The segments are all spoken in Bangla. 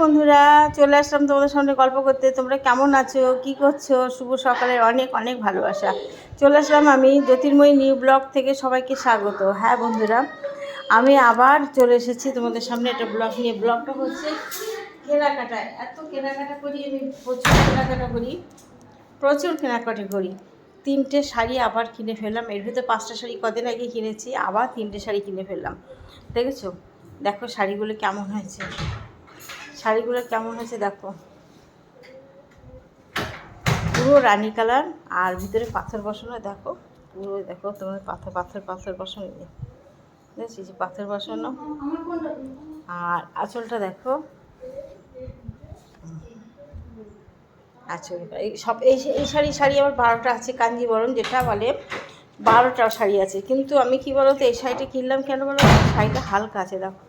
বন্ধুরা, চলে আসলাম তোমাদের সামনে গল্প করতে। তোমরা কেমন আছো, কি করছো? শুভ সকালের অনেক অনেক ভালোবাসা। চলে আসলাম আমি জ্যোতির্ময়ী নিউ ব্লগ থেকে, সবাইকে স্বাগত। হ্যাঁ বন্ধুরা, আমি আবার চলে এসেছি তোমাদের সামনে একটা ব্লগ নিয়ে। ব্লগটা হচ্ছে কেনাকাটায়। এত কেনাকাটা করি আমি, প্রচুর কেনাকাটা করি, প্রচুর কেনাকাটা করি। 3টে শাড়ি আবার কিনে ফেললাম। এর ভিতরে 5টা শাড়ি কদিন আগে কিনেছি, আবার 3টে শাড়ি কিনে ফেললাম। দেখেছো? দেখো শাড়িগুলো কেমন হয়েছে, শাড়িগুলো কেমন হয়েছে দেখো। পুরো রানী কালার আর ভিতরে পাথর বসানো। দেখো পুরো, দেখো তোমার পাথর পাথর পাথর বসানো, দেখছি যে পাথর বসানো। আর আঁচলটা দেখো, আঁচল এই সব এই শাড়ি আমার 12টা আছে। কাঞ্জিবরম যেটা বলে 12টা শাড়ি আছে। কিন্তু আমি কি বলো তো, এই শাড়িটা কিনলাম কেন বলো? শাড়িটা হালকা আছে, দেখো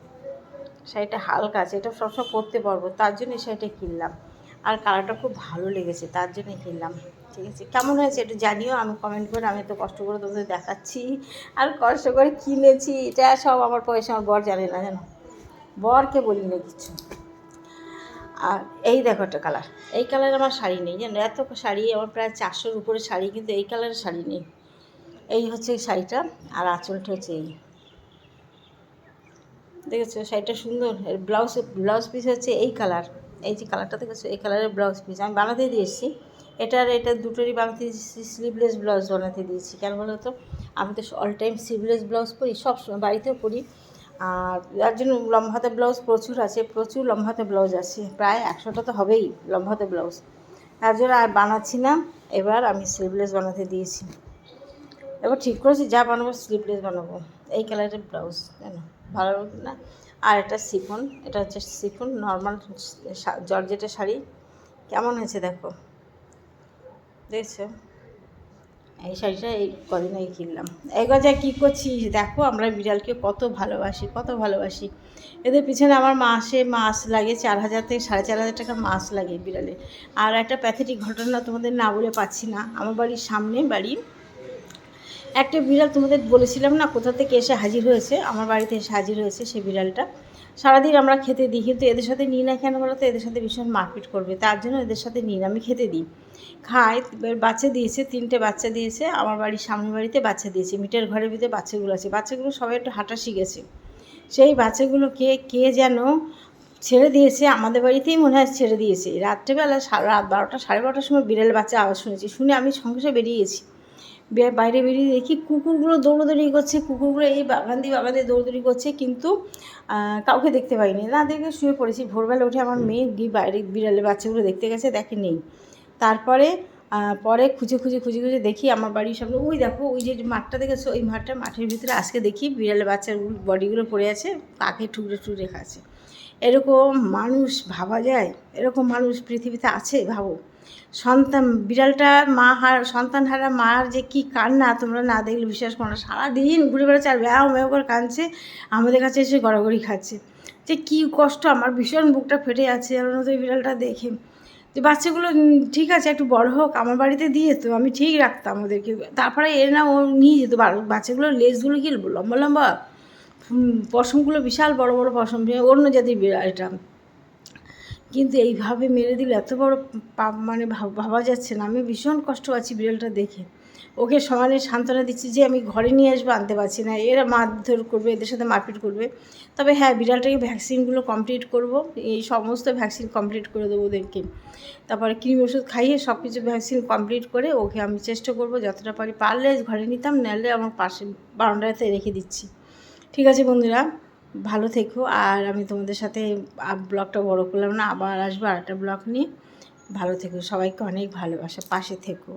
শাড়িটা হালকা আছে, এটা সবসময় পরতে পারবো, তার জন্য এই শাড়িটা কিনলাম। আর কালারটা খুব ভালো লেগেছে, তার জন্য কিনলাম। ঠিক আছে, কেমন হয়েছে একটু জানিও, আমি কমেন্ট করে। আমি তো কষ্ট করে তোমাদের দেখাচ্ছি আর কষ্ট করে কিনেছি, এটা সব আমার পয়সা। আমার বর জানে না, জানো, বরকে বলি না কিছু। আর এই দেখো একটা কালার, এই কালারের আমার শাড়ি নেই জানো। এত শাড়ি আমার, প্রায় 400-র উপরে শাড়ি, কিন্তু এই কালারের শাড়ি নেই। এই হচ্ছে এই শাড়িটা, আর আঁচলটা হচ্ছে এই, দেখেছো শাড়িটা সুন্দর। এর ব্লাউজ পিস হচ্ছে এই কালার, এই যে কালারটা দেখেছো, এই কালারের ব্লাউজ পিস আমি বানাতে দিয়েছি। এটা দুটোরই বানাতে দিয়েছি, স্লিভলেস ব্লাউজ বানাতে দিয়েছি। কেন বলো তো, আমি তো অল টাইম স্লিভলেস ব্লাউজ পরি, সব সময় বাড়িতেও পরি। আর যার জন্য লম্বা হাতে ব্লাউজ প্রচুর আছে, প্রচুর লম্বা হাতে ব্লাউজ আছে, প্রায় 100টা তো হবেই লম্বা হাতে ব্লাউজ। তার জন্য আর বানাচ্ছি না, এবার আমি স্লিভলেস বানাতে দিয়েছি। এবার ঠিক করেছি যা বানাবো স্লিভলেস বানাবো। এই কালারের ব্লাউজ জানো, ভালো না? আর এটা শিফন, এটা হচ্ছে শিফন নর্মাল জর্জেটের শাড়ি। কেমন হয়েছে দেখো, দেখছো? এই শাড়িটা এই কদিন আগে কিনলাম। এই গজা কী করছিস? দেখো আমরা বিড়ালকে কত ভালোবাসি, কত ভালোবাসি। এদের পিছনে আমার মাস লাগে 4000 থেকে 4500 টাকা মাস লাগে বিড়ালে। আর একটা প্যাথেটিক ঘটনা তোমাদের না বলে পাচ্ছি না। আমার বাড়ির সামনে একটা বিড়াল, তোমাদের বলেছিলাম না কোথা থেকে এসে হাজির হয়েছে, আমার বাড়িতে এসে হাজির হয়েছে সেই বিড়ালটা। সারাদিন আমরা খেতে দিই, কিন্তু এদের সাথে নিই না কেন বলো তো? এদের সাথে ভীষণ মারপিট করবে, তার জন্য এদের সাথে নিই না। আমি খেতে দিই, খাই। বাচ্চা দিয়েছে, 3টে বাচ্চা দিয়েছে আমার বাড়ির সামনের বাড়িতে বাচ্চা দিয়েছে। মিটের ঘরের ভিতরে বাচ্চাগুলো আছে, বাচ্চাগুলো সবাই একটু হাঁটা শিখেছে। সেই বাচ্চাগুলোকে কে যেন ছেড়ে দিয়েছে, আমাদের বাড়িতেই মনে হয় ছেড়ে দিয়েছে। রাত্রেবেলা রাত 12টা 12:30টার সময় বিড়ালের বাচ্চা আওয়াজ শুনেছি, শুনে আমি সঙ্গে সঙ্গে বেরিয়েছি। বাইরে বেরিয়ে দেখি কুকুরগুলো দৌড়োদৌড়ি করছে, কুকুরগুলো এই বাগান দিয়ে দৌড়দৌড়ি করছে, কিন্তু কাউকে দেখতে পাইনি। না দেখে শুয়ে পড়েছি। ভোরবেলা উঠে আমার মেয়ে গিয়ে বাইরে বিড়ালের বাচ্চাগুলো দেখতে গেছে, দেখে নেই। তারপরে পরে খুঁজে দেখি আমার বাড়ির সামনে, ওই দেখো ওই যে মাঠটা দেখেছো, ওই মাঠের ভিতরে আজকে দেখি বিড়ালের বাচ্চাগুলো বডিগুলো পড়ে আছে, পাখি ঠুকরে খাচ্ছে। এরকম মানুষ ভাবা যায়? এরকম মানুষ পৃথিবীতে আছে ভাবো? বিড়ালটা সন্তান হারা মার যে কি কান্না, তোমরা না দেখলে বিশ্বাস করো না। সারাদিন ঘুরে বেড়াচ্ছে আর ব্যাও ম্যাও করে কাঁদছে, আমাদের কাছে এসে গড়াগড়ি খাচ্ছে। যে কী কষ্ট, আমার ভীষণ বুকটা ফেটে যাচ্ছে আমার মতো এই বিড়ালটা দেখে। যে বাচ্চাগুলো ঠিক আছে একটু বড় হোক, আমার বাড়িতে দিয়ে যেত, আমি ঠিক রাখতাম ওদেরকে। তারপরে এর না ও নিয়ে যেত। বাচ্চাগুলোর লেজগুলো কি লম্বা লম্বা, পশমগুলো বিশাল বড় বড় পশম, অন্য জাতির বিড়াল এটা। কিন্তু এইভাবে মেরে দিল, এত বড় মানে ভাবা যাচ্ছে না। আমি ভীষণ কষ্ট পাচ্ছি বিড়ালটা দেখে। ওকে সমানে সান্ত্বনা দিচ্ছি যে আমি ঘরে নিয়ে আসবো, আনতে পারছি না। এরা মারধর করবে, এদের সাথে মারপিট করবে। তবে হ্যাঁ, বিড়ালটাকে ভ্যাকসিনগুলো কমপ্লিট করব, এই সমস্ত ভ্যাকসিন কমপ্লিট করে দেবো ওদেরকে। তারপরে কৃমি ওষুধ খাইয়ে সব কিছু ভ্যাকসিন কমপ্লিট করে ওকে আমি চেষ্টা করব যতটা পারি। পারলে ঘরে নিতাম, নাহলে আমার পাশে বারান্দাতে রেখে দিচ্ছি। ঠিক আছে বন্ধুরা, ভালো থেকো। আর আমি তোমাদের সাথে ব্লগটা বড় করলাম না, আবার আসবো আরেকটা ব্লগ নিয়ে। ভালো থেকো, সবাইকে অনেক ভালোবাসা, পাশে থেকো।